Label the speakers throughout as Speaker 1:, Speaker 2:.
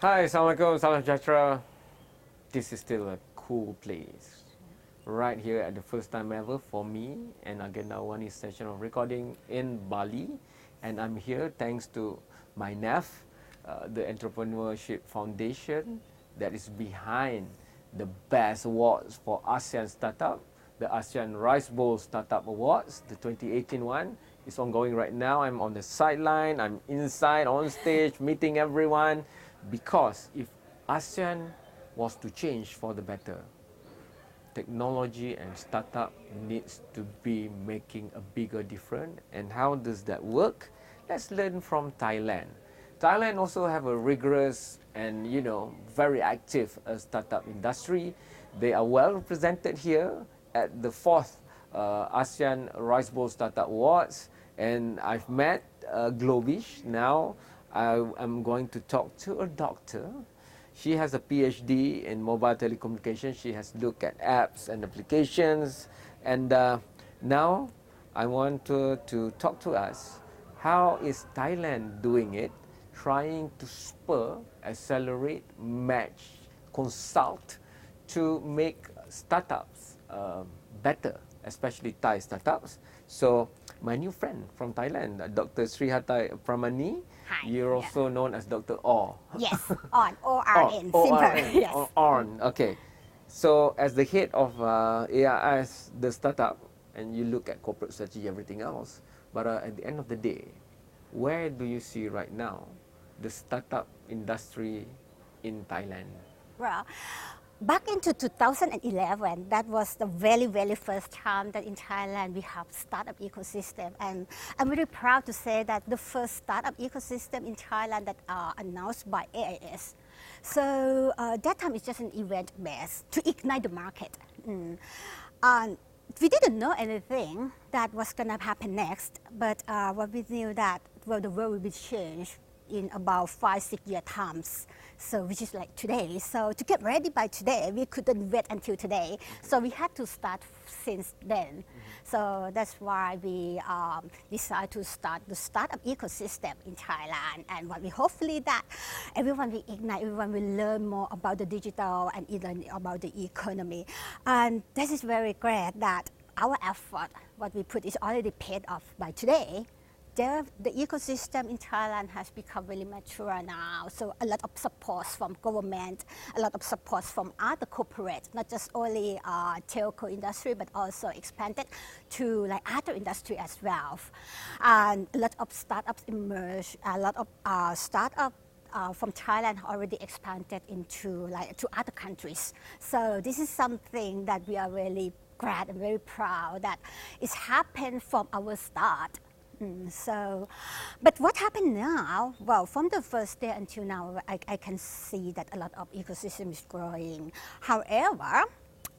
Speaker 1: Hi, Assalamualaikum, salam sejahtera. This is still a cool place. Right here at the first time ever for me and Agenda AWANI session of recording in Bali. And I'm here thanks to my NAF, the Entrepreneurship Foundation that is behind the best awards for ASEAN Startup, the ASEAN Rice Bowl Startup Awards, the 2018 one. Is ongoing right now. I'm on the sideline, I'm inside on stage meeting everyone, because if ASEAN was to change for the better, technology and startup needs to be making a bigger difference. And how does that work? Let's learn from Thailand. Thailand also have a rigorous and very active startup industry. They are well represented here at the 4th ASEAN Rice Bowl Startup Awards. And I've met Globish. Now I'm going to talk to a doctor. She has a PhD in mobile telecommunications. She has looked at apps and applications. And now I want her to talk to us. How is Thailand doing it? Trying to spur, accelerate, match, consult to make startups better, especially Thai startups. So my new friend from Thailand, Dr. Srihathai Prammanee.
Speaker 2: Hi.
Speaker 1: You're also known as Dr. Or.
Speaker 2: Yes, on, O-R-N, simple. Yes.
Speaker 1: On, okay. So as the head of AIS The Startup, and you look at corporate strategy, everything else, but at the end of the day, where do you see right now the startup industry in Thailand?
Speaker 2: Well, back into 2011, that was the very, very first time that in Thailand we have startup ecosystem. And I'm very proud to say that the first startup ecosystem in Thailand that are announced by AIS. So that time it's just an event based to ignite the market. And we didn't know anything that was going to happen next, but what we knew that the world will be changed in about 5-6 year times, so which is like today. So to get ready by today, we couldn't wait until today. So we had to start since then. So that's why we decided to start the startup ecosystem in Thailand. And what we hopefully that everyone will ignite, everyone will learn more about the digital and even about the economy. And this is very great that our effort, what we put, is already paid off by today. The ecosystem in Thailand has become really mature now. So a lot of support from government, a lot of support from other corporates, not just only telco industry, but also expanded to like other industry as well. And a lot of startups emerge. A lot of startups from Thailand already expanded into to other countries. So this is something that we are really glad and very proud that it's happened from our start. So, but what happened now? Well, from the first day until now, I can see that a lot of ecosystem is growing. However,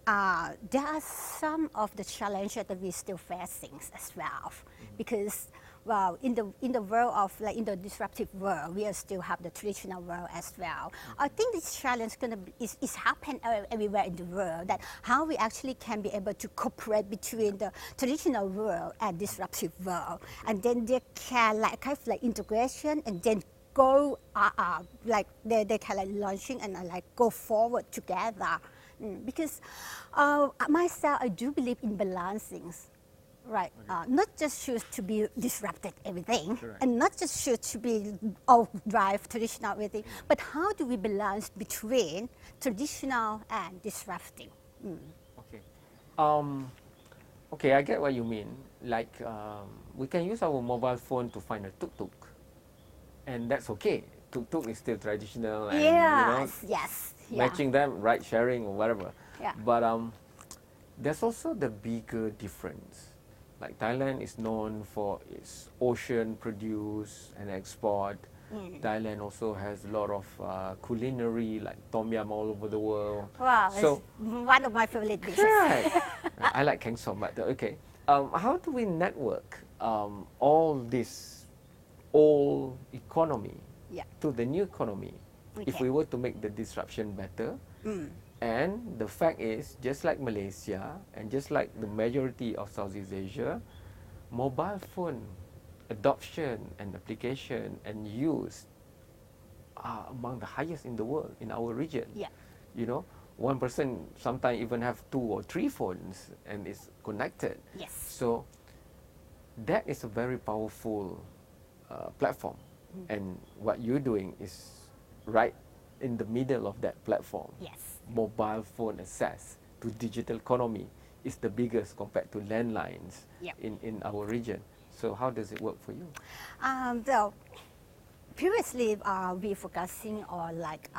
Speaker 2: there are some of the challenges that we're still facing as well, because well, in the world of in the disruptive world, we still have the traditional world as well. I think this challenge is happening everywhere in the world. That how we actually can be able to cooperate between the traditional world and disruptive world, and then they can kind of integration, and then go they can launching and go forward together. Because myself, I do believe in balancing. Right, not just choose to be disrupted everything,
Speaker 1: Correct.
Speaker 2: And not just choose to be drive traditional everything, but how do we balance between traditional and disrupting?
Speaker 1: Okay. Okay, I get what you mean. Like, we can use our mobile phone to find a tuk-tuk, and that's okay. Tuk-tuk is still traditional, and
Speaker 2: Yes,
Speaker 1: matching them, ride sharing or whatever.
Speaker 2: Yeah.
Speaker 1: But there's also the bigger difference. Like Thailand is known for its ocean produce and export. Thailand also has a lot of culinary, like tom yum all over the world.
Speaker 2: Wow,
Speaker 1: So
Speaker 2: it's one of my favorite dishes.
Speaker 1: right. I like keng som, but okay. How do we network all this old economy to the new economy if we were to make the disruption better? And the fact is, just like Malaysia and just like the majority of Southeast Asia, mobile phone adoption and application and use are among the highest in the world, in our region.
Speaker 2: Yeah.
Speaker 1: You know, one person sometimes even have 2 or 3 phones and is connected.
Speaker 2: Yes.
Speaker 1: So that is a very powerful platform. And what you're doing is right in the middle of that platform.
Speaker 2: Yes.
Speaker 1: Mobile phone access to digital economy is the biggest compared to landlines
Speaker 2: Yep.
Speaker 1: in our region. So how does it work for you?
Speaker 2: So previously, we focusing on like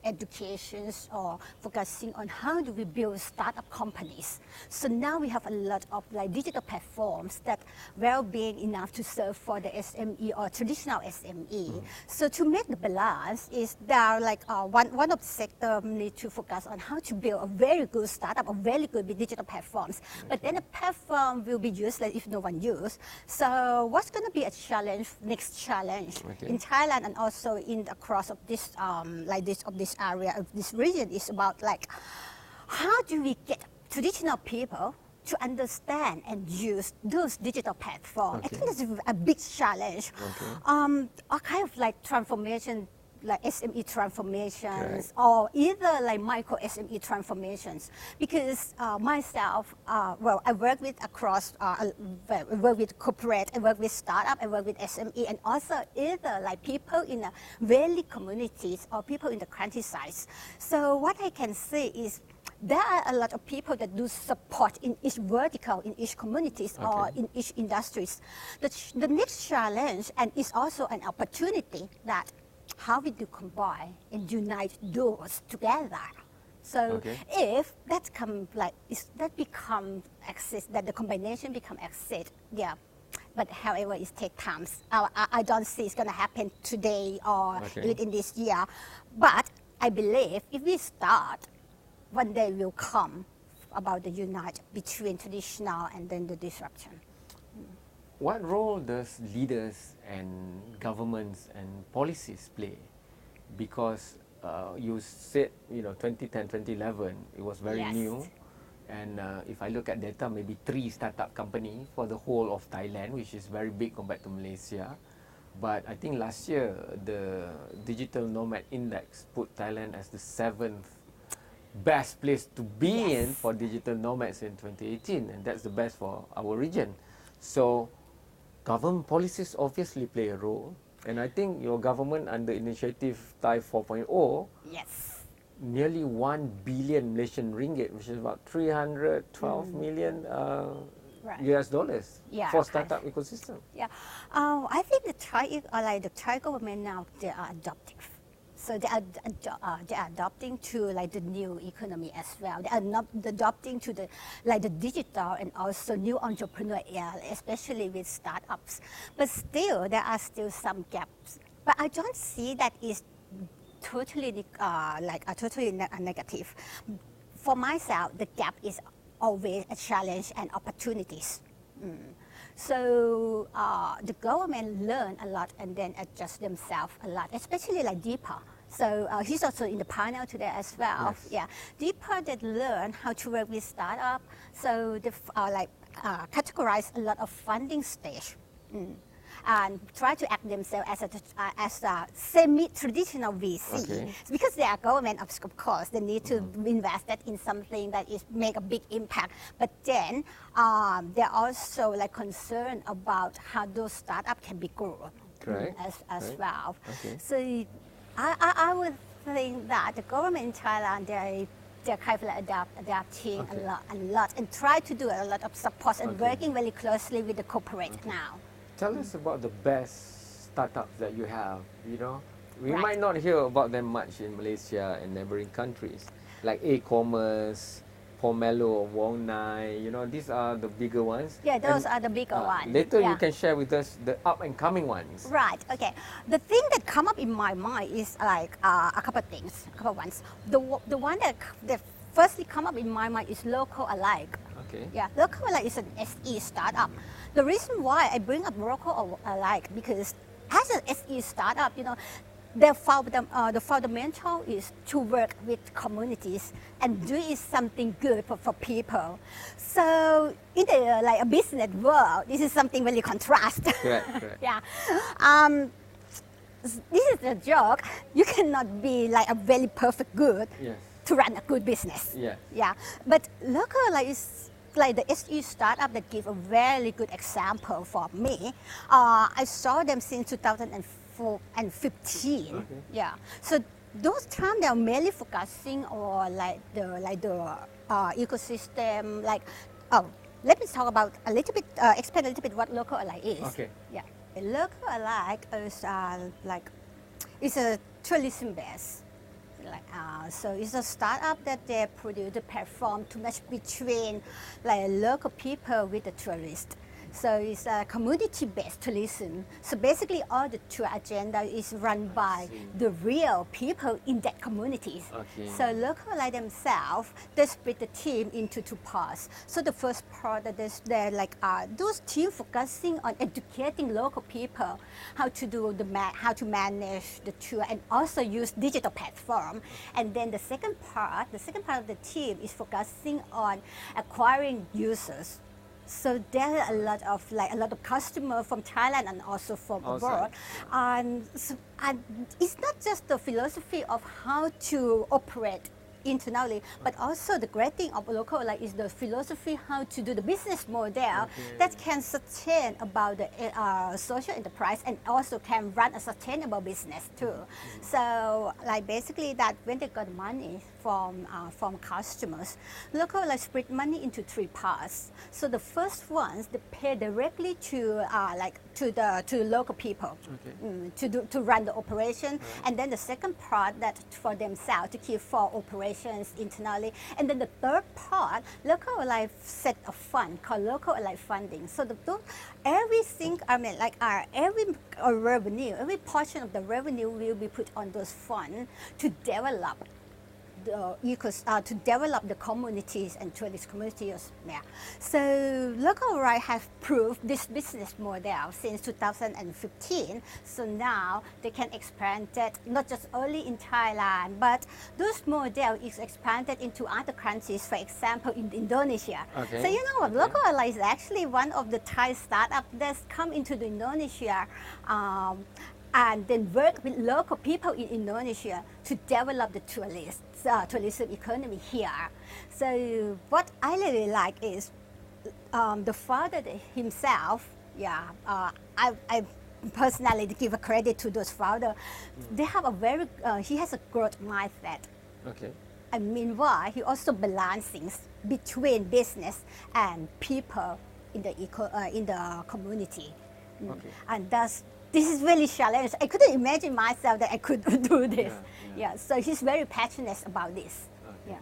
Speaker 2: educations or focusing on how do we build startup companies. So now we have a lot of like digital platforms that well being enough to serve for the SME or traditional SME. So to make the balance is there are like one of the sector need to focus on how to build a very good startup, a very good digital platforms. But then the platform will be useless if no one use. So what's going to be a challenge, next challenge in Thailand and also in across of this this area of this region is about like how do we get traditional people to understand and use those digital platforms. I think that's a big challenge. All kind of like transformation, like SME transformations or either like micro SME transformations, because myself, well, I work with across, I work with corporate, I work with startup, I work with SME, and also either like people in the valley communities or people in the countryside. So what I can say is there are a lot of people that do support in each vertical, in each communities or in each industries. The next challenge, and is also an opportunity, that how we do combine and unite those together. So if that come like that become exist, that the combination become exist, yeah. But however, it takes time. I don't see it's going to happen today or within this year. But I believe if we start, one day will come about the unite between traditional and then the disruption.
Speaker 1: What role does leaders and governments and policies play? Because you said, 2010, 2011, it was very new. And if I look at data, maybe 3 startup company for the whole of Thailand, which is very big compared to Malaysia. But I think last year, the Digital Nomad Index put Thailand as the 7th best place to be in for digital nomads in 2018. And that's the best for our region. So government policies obviously play a role, and I think your government under initiative Thai 4.0, nearly 1 billion Malaysian ringgit, which is about 312 million US dollars for startup ecosystem.
Speaker 2: I think the Thai government now, they are adoptive. So they are adopting to like the new economy as well. They are not adopting to the digital and also new entrepreneur area, especially with startups. But still, there are still some gaps. But I don't see that is totally totally negative. For myself, the gap is always a challenge and opportunities. So the government learn a lot and then adjust themselves a lot, especially like Deepa. So he's also in the panel today as well. Deepa that learn how to work with startup. So they categorize a lot of funding stage. And try to act themselves as a semi-traditional VC. Because they are government, of course, they need to invest that in something that is make a big impact. But then they're also like concerned about how those startups can be grown as well. So I would think that the government in Thailand, they're kind of like adapting a lot and try to do a lot of support and working very closely with the corporate now.
Speaker 1: Tell us about the best startups that you have. We might not hear about them much in Malaysia and neighboring countries, like e-commerce, Pomelo, Wong Nai. These are the bigger ones.
Speaker 2: Yeah, those are the bigger ones.
Speaker 1: Later, you can share with us the up and coming ones.
Speaker 2: Right. Okay. The thing that come up in my mind is like a couple of things, a couple of ones. The one that firstly come up in my mind is Local Alike. Local Alike is an SE startup. The reason why I bring up Local Alike because as an SE startup, the fundamental is to work with communities and do something good for people. So in the a business world, this is something really contrast.
Speaker 1: Correct.
Speaker 2: this is a joke. You cannot be like a very perfect good
Speaker 1: Yes.
Speaker 2: to run a good business.
Speaker 1: Yes.
Speaker 2: Yeah, but local like is like the SE startup that give a very good example for me. I saw them since 2004 and 15.
Speaker 1: Okay.
Speaker 2: Yeah, so those times they are mainly focusing on like the ecosystem. Like, oh, let me talk about a little bit, explain a little bit what local alike is.
Speaker 1: Okay.
Speaker 2: Yeah, a local alike is like it's a tourism base. So it's a startup that they produce the platform to match between like local people with the tourists. So it's a community-based tourism. So basically all the tour agenda is run by the real people in that communities.
Speaker 1: Okay.
Speaker 2: So local like themselves, they split the team into two parts. So the first part that they're like those team focusing on educating local people how to do how to manage the tour and also use digital platform. And then the second part of the team is focusing on acquiring users. So there are a lot of customers from Thailand and also from abroad, and it's not just the philosophy of how to operate internally, but also the great thing of local like is the philosophy how to do the business model that can sustain about the social enterprise and also can run a sustainable business too. So like basically that when they got money from customers, local like split money into three parts. So the first ones they pay directly to to local people to run the operation, and then the second part that for themselves to keep for operations internally, and then the third part local life set a fund called local life funding. So everything every revenue, every portion of the revenue will be put on those funds to develop to develop the communities and tourist communities there. So local right have proved this business model since 2015. So now they can expand it not just only in Thailand, but this model is expanded into other countries, for example in Indonesia.
Speaker 1: Okay.
Speaker 2: So you know what, local is actually one of the Thai startups that's come into the Indonesia and then work with local people in Indonesia to develop the tourism economy here. So what I really like is the founder himself. Yeah, I personally give a credit to those founders. They have a he has a growth mindset.
Speaker 1: Okay.
Speaker 2: And meanwhile, he also balancing between business and people in the community.
Speaker 1: Okay.
Speaker 2: And this is really challenging. I couldn't imagine myself that I could do this.
Speaker 1: Yeah.
Speaker 2: So he's very passionate about this.
Speaker 1: Okay.
Speaker 2: Yeah.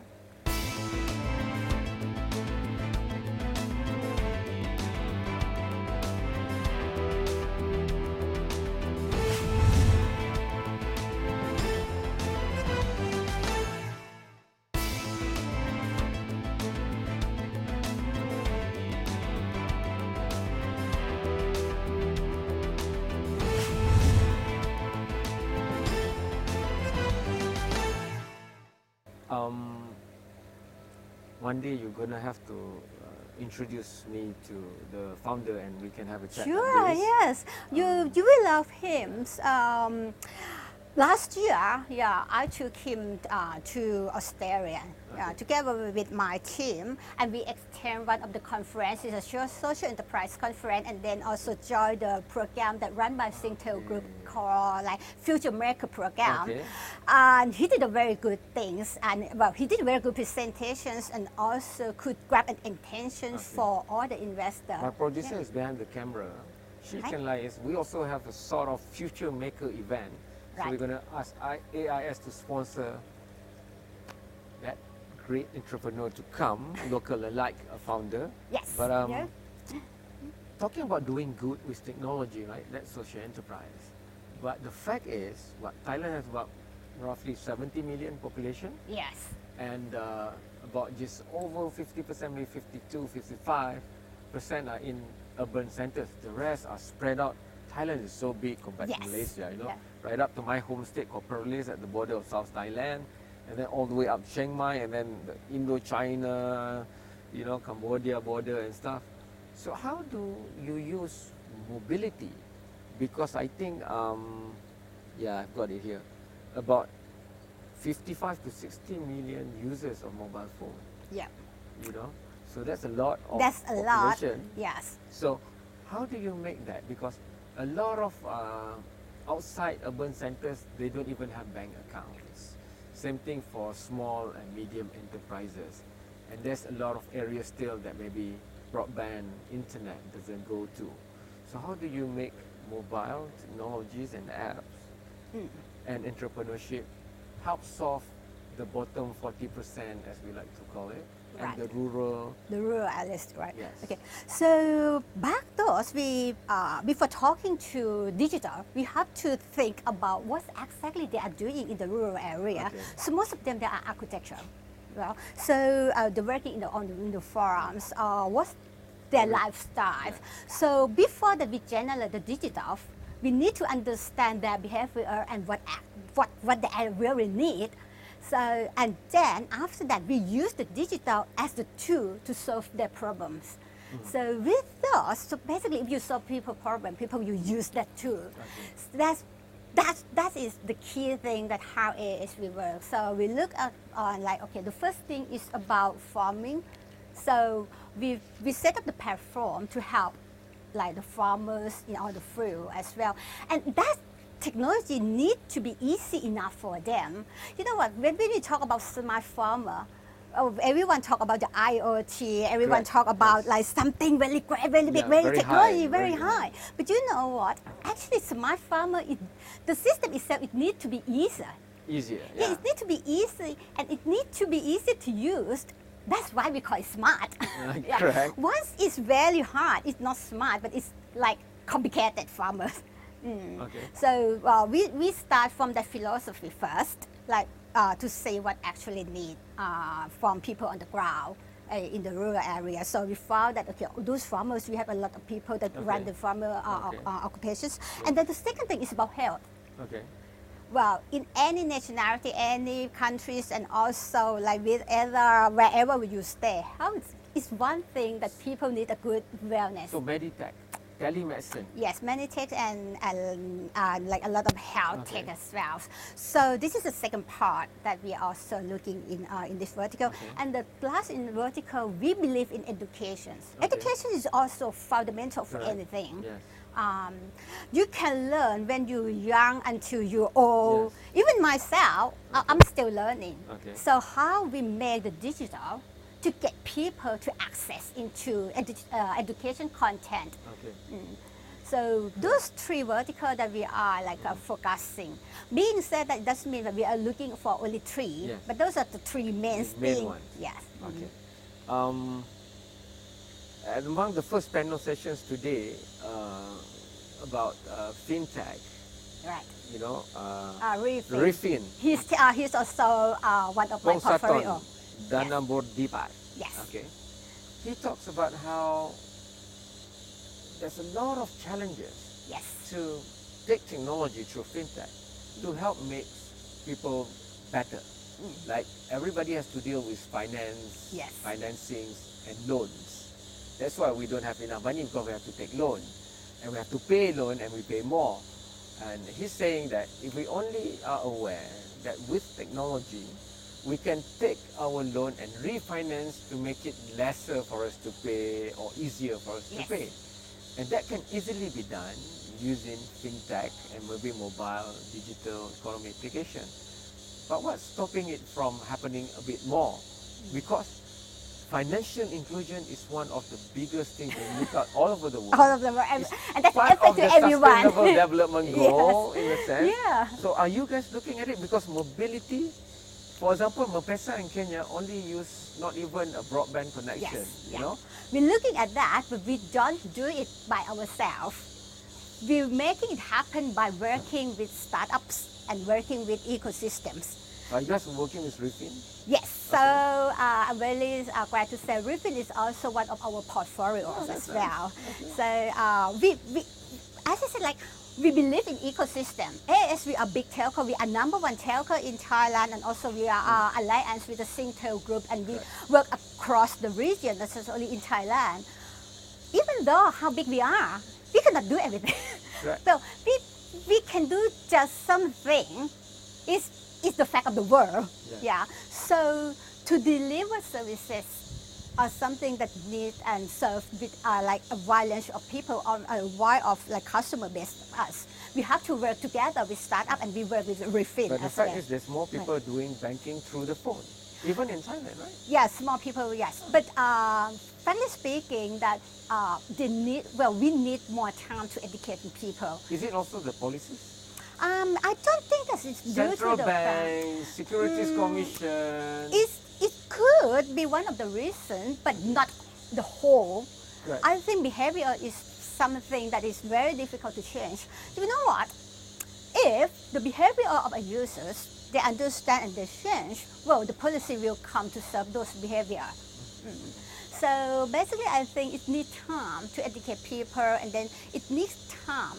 Speaker 1: One day you're gonna have to introduce me to the founder and we can have a chat.
Speaker 2: Sure,
Speaker 1: on this.
Speaker 2: yes. You will love him. Last year, I took him to Australia together with my team, and we attend one of the conferences, a social enterprise conference, and then also joined the program that run by Singtel Group called like Future Maker program.
Speaker 1: Okay.
Speaker 2: And he did a very good things, and he did very good presentations, and also could grab an attention for all the investors.
Speaker 1: My producer is behind the camera. She
Speaker 2: Right.
Speaker 1: can we also have a sort of Future Maker event. So
Speaker 2: Right.
Speaker 1: we're going to ask AIS to sponsor that great entrepreneur to come, local like a founder.
Speaker 2: Yes.
Speaker 1: But talking about doing good with technology, right? That's social enterprise. But the fact is, Thailand has about roughly 70 million population,
Speaker 2: Yes.
Speaker 1: and about just over 50%, maybe 52, 55% are in urban centers. The rest are spread out. Thailand is so big compared to
Speaker 2: Yes.
Speaker 1: Malaysia, you know,
Speaker 2: Yeah.
Speaker 1: right up to my home state called Perlis at the border of South Thailand, and then all the way up Chiang Mai, and then the Indo-China, you know, Cambodia border and stuff. So how do you use mobility? Because I think Yeah, I've got it here. About 55 to 60 million users of mobile phone.
Speaker 2: Yeah.
Speaker 1: You know, so that's a lot of
Speaker 2: That's a lot.
Speaker 1: population.
Speaker 2: Yes.
Speaker 1: So how do you make that? Because a lot of outside urban centers, they don't even have bank accounts. Same thing for small and medium enterprises. And there's a lot of areas still that maybe broadband internet doesn't go to. So how do you make mobile technologies and apps and entrepreneurship help solve the bottom 40%, as we like to call it, and
Speaker 2: Right.
Speaker 1: the rural?
Speaker 2: The rural areas, right?
Speaker 1: Yes.
Speaker 2: Okay. So back those, before talking to digital, we have to think about what exactly they are doing in the rural area.
Speaker 1: Okay.
Speaker 2: So most of them, they are architecture. Well, so they're working in the farms. What's their lifestyle? So before that we generate the digital, we need to understand their behavior and what they really need. So, and then after that, we use the digital as the tool to solve their problems. So with those, so basically if you solve people problem, people will use that tool. So that is the key thing that how AIS will work. So we look at like, okay, the first thing is about farming. So we set up the platform to help like the farmers in all the field as well. And that technology need to be easy enough for them. You know what, when we talk about smart farmer, everyone talk about the IoT, everyone
Speaker 1: Correct.
Speaker 2: talk about
Speaker 1: Yes.
Speaker 2: like something very great, very big,
Speaker 1: Yeah,
Speaker 2: very
Speaker 1: very
Speaker 2: technology,
Speaker 1: high,
Speaker 2: very
Speaker 1: very
Speaker 2: high. But you know what, actually smart farmer, the system itself, it needs to be easier.
Speaker 1: Easier,
Speaker 2: Yeah, it needs to be easy, and it needs to be easy to use. That's why we call it smart.
Speaker 1: Correct.
Speaker 2: Once it's very hard, it's not smart, but it's like complicated farmers.
Speaker 1: Okay.
Speaker 2: So we start from that philosophy first, like to see what actually need from people on the ground in the rural area. So we found that, okay, those farmers, we have a lot of people that run the farmer occupations. And then the second thing is about health.
Speaker 1: Okay.
Speaker 2: Well, in any nationality, any countries, and also like with wherever you stay, health is one thing that people need a good wellness.
Speaker 1: So Meditech, telemedicine.
Speaker 2: Yes, many tech and like a lot of health
Speaker 1: Okay.
Speaker 2: tech as well. So this is the second part that we are also looking in this vertical.
Speaker 1: Okay.
Speaker 2: And the last in vertical, we believe in education.
Speaker 1: Okay.
Speaker 2: Education is also fundamental for
Speaker 1: Correct.
Speaker 2: anything.
Speaker 1: Yes.
Speaker 2: You can learn when you're young until you're old.
Speaker 1: Yes.
Speaker 2: Even myself, I'm still learning.
Speaker 1: Okay.
Speaker 2: So how we make the digital to get people to access into education content.
Speaker 1: Okay.
Speaker 2: So those three verticals that we are like focusing. Being said, that doesn't mean that we are looking for only three,
Speaker 1: Yes.
Speaker 2: but those are the three main
Speaker 1: The main
Speaker 2: things.
Speaker 1: ones.
Speaker 2: Yes.
Speaker 1: Okay. And among the first panel sessions today about fintech,
Speaker 2: Right.
Speaker 1: you know,
Speaker 2: Refin.
Speaker 1: Refin,
Speaker 2: He's also one of my
Speaker 1: Pong
Speaker 2: portfolio.
Speaker 1: Saton, Danambor Dipat.
Speaker 2: Yes.
Speaker 1: Okay. He talks about how there's a lot of challenges
Speaker 2: Yes.
Speaker 1: to take technology through fintech to help make people better. Like everybody has to deal with finance,
Speaker 2: Yes.
Speaker 1: financings, and loans. That's why we don't have enough money, because we have to take loan, and we have to pay loan, and we pay more. And he's saying that if we only are aware that with technology, we can take our loan and refinance to make it lesser for us to pay or easier for us to
Speaker 2: Yes.
Speaker 1: pay. And that can easily be done using fintech and maybe mobile digital economy application. But what's stopping it from happening a bit more? Because financial inclusion is one of the biggest things we look at all over the world.
Speaker 2: All of them are, and that's
Speaker 1: Part
Speaker 2: effort
Speaker 1: of
Speaker 2: to
Speaker 1: the
Speaker 2: everyone.
Speaker 1: sustainable development goal, in a sense.
Speaker 2: Yeah.
Speaker 1: So are you guys looking at it? Because mobility, for example, M-Pesa in Kenya only use not even a broadband connection,
Speaker 2: Yes,
Speaker 1: you
Speaker 2: yeah.
Speaker 1: know?
Speaker 2: We're looking at that, but we don't do it by ourselves. We're making it happen by working with startups and working with ecosystems.
Speaker 1: Are you guys working with Refin?
Speaker 2: Yes, so I'm really glad to say Refin is also one of our portfolios
Speaker 1: that's
Speaker 2: as well.
Speaker 1: nice.
Speaker 2: So we, as I said, like we believe in ecosystem. AIS, we are big telco. We are number one telco in Thailand, and also we are alliance with the Singtel group, and we work across the region, not just only in Thailand. Even though how big we are, we cannot do everything.
Speaker 1: Right.
Speaker 2: So we can do just something, is the fact of the world.
Speaker 1: Yeah.
Speaker 2: So to deliver services or something that need and serve with like a wide range of people or a wide of like customer base of us, we have to work together with startup and we work with Refin
Speaker 1: But the
Speaker 2: as
Speaker 1: fact
Speaker 2: well.
Speaker 1: is, there's more people doing banking through the phone, even in Thailand, right?
Speaker 2: Yes, more people, yes. But frankly speaking, that we need more time to educate people.
Speaker 1: Is it also the policies?
Speaker 2: I don't think that it's due
Speaker 1: Central
Speaker 2: to the fact.
Speaker 1: Bank, Securities Commission.
Speaker 2: It could be one of the reasons, but not the whole.
Speaker 1: Right.
Speaker 2: I think behavior is something that is very difficult to change. You know what? If the behavior of our users, they understand and they change, well, the policy will come to serve those behavior. So basically, I think it needs time to educate people, and then it needs time.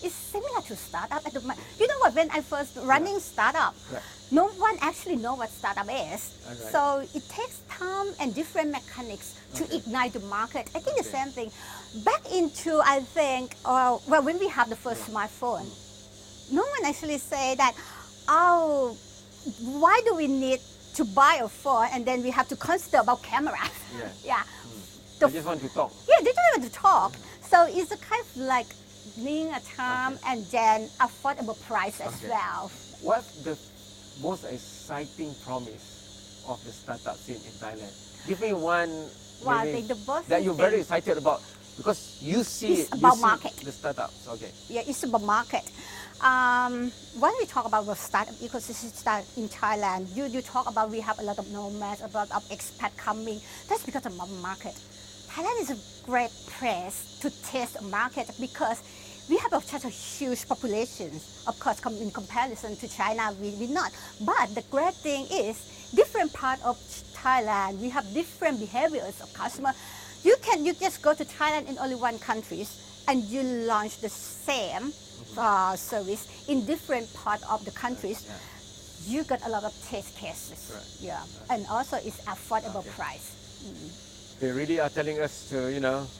Speaker 2: It's similar to startup. You know what? When I first running startup,
Speaker 1: Right.
Speaker 2: no one actually know what startup is.
Speaker 1: Alright.
Speaker 2: So it takes time and different mechanics to
Speaker 1: Okay.
Speaker 2: ignite the market. I think the
Speaker 1: Okay.
Speaker 2: same thing. Back into, I think, well, when we have the first smartphone, no one actually say that, oh, why do we need to buy a phone and then we have to consider about cameras?
Speaker 1: Yeah.
Speaker 2: Yeah.
Speaker 1: I just want to talk.
Speaker 2: Yeah, they don't want to talk. So it's a kind of like needing a time and then affordable price as
Speaker 1: Okay.
Speaker 2: well.
Speaker 1: What's the most exciting promise of the startup scene in Thailand? Give me one
Speaker 2: Well, I
Speaker 1: maybe
Speaker 2: think the most
Speaker 1: that you're very
Speaker 2: thing-
Speaker 1: excited about because you see
Speaker 2: It's
Speaker 1: you
Speaker 2: about
Speaker 1: see
Speaker 2: market.
Speaker 1: the startups. Okay.
Speaker 2: Yeah, it's about market. When we talk about the startup ecosystem in Thailand, you talk about we have a lot of nomads, a lot of expats coming. That's because of our market. Thailand is a great place to test a market because we have such a huge population. Of course, in comparison to China, we not. But the great thing is, different part of Thailand, we have different behaviors of customer. You just go to Thailand in only one country and you launch the same service in different part of the countries.
Speaker 1: Yeah.
Speaker 2: You got a lot of test cases.
Speaker 1: Right.
Speaker 2: Yeah, and also it's affordable price.
Speaker 1: They really are telling us to,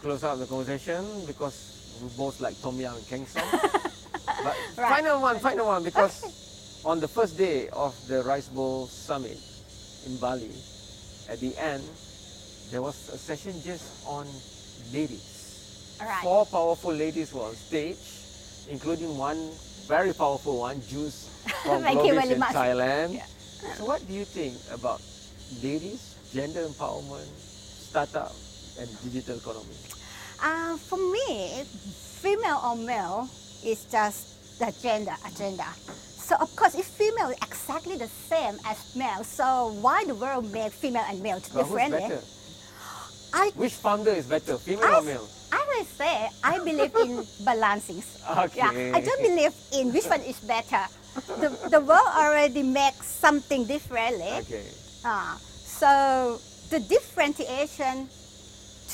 Speaker 1: close out the conversation because we both like Tom Yum and Keng Som. But
Speaker 2: Right.
Speaker 1: final one, because on the first day of the Rice Bowl Summit in Bali, at the end, there was a session just on ladies.
Speaker 2: All right.
Speaker 1: 4 powerful ladies were on stage, including one very powerful one, Juice from
Speaker 2: Thank you
Speaker 1: Globis
Speaker 2: very
Speaker 1: in
Speaker 2: much.
Speaker 1: Thailand.
Speaker 2: Yeah.
Speaker 1: So what do you think about ladies, gender empowerment, startup and digital economy?
Speaker 2: For me, female or male is just the agenda. So of course, if female is exactly the same as male, so why the world make female and male
Speaker 1: But who's
Speaker 2: differently?
Speaker 1: better?
Speaker 2: I
Speaker 1: Which founder is better, female or male?
Speaker 2: I will say I believe in balancing.
Speaker 1: Okay.
Speaker 2: Yeah, I don't believe in which one is better. The world already makes something differently.
Speaker 1: Okay.
Speaker 2: So the differentiation,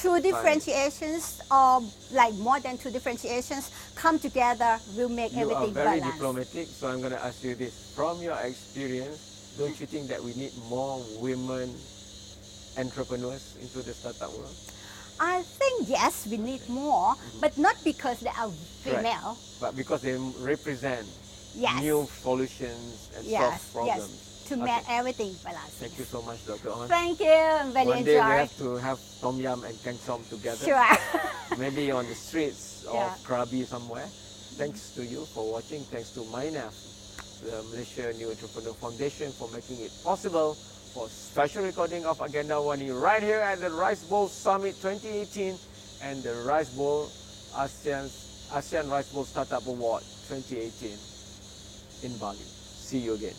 Speaker 2: two differentiations or like more than two differentiations come together will make
Speaker 1: You are
Speaker 2: everything
Speaker 1: very
Speaker 2: balanced.
Speaker 1: diplomatic, so I'm going to ask you this. From your experience, don't you think that we need more women entrepreneurs into the startup world?
Speaker 2: I think yes, we need more, but not because they are female.
Speaker 1: But because they represent
Speaker 2: Yes.
Speaker 1: new solutions and
Speaker 2: Yes,
Speaker 1: solve problems.
Speaker 2: yes, to
Speaker 1: Okay.
Speaker 2: make everything balanced.
Speaker 1: Thank you so much, Dr. On.
Speaker 2: Thank you, I'm very
Speaker 1: One day we
Speaker 2: enjoyed.
Speaker 1: have to have Tom Yum and Keng Som together.
Speaker 2: Sure.
Speaker 1: Maybe on the streets of
Speaker 2: Yeah.
Speaker 1: Krabi somewhere. Thanks to you for watching. Thanks to MyNav, the Malaysia New Entrepreneur Foundation, for making it possible for special recording of Agenda AWANI right here at the Rice Bowl Summit 2018 and the Rice Bowl ASEAN Rice Bowl Startup Award 2018 in Bali. See you again.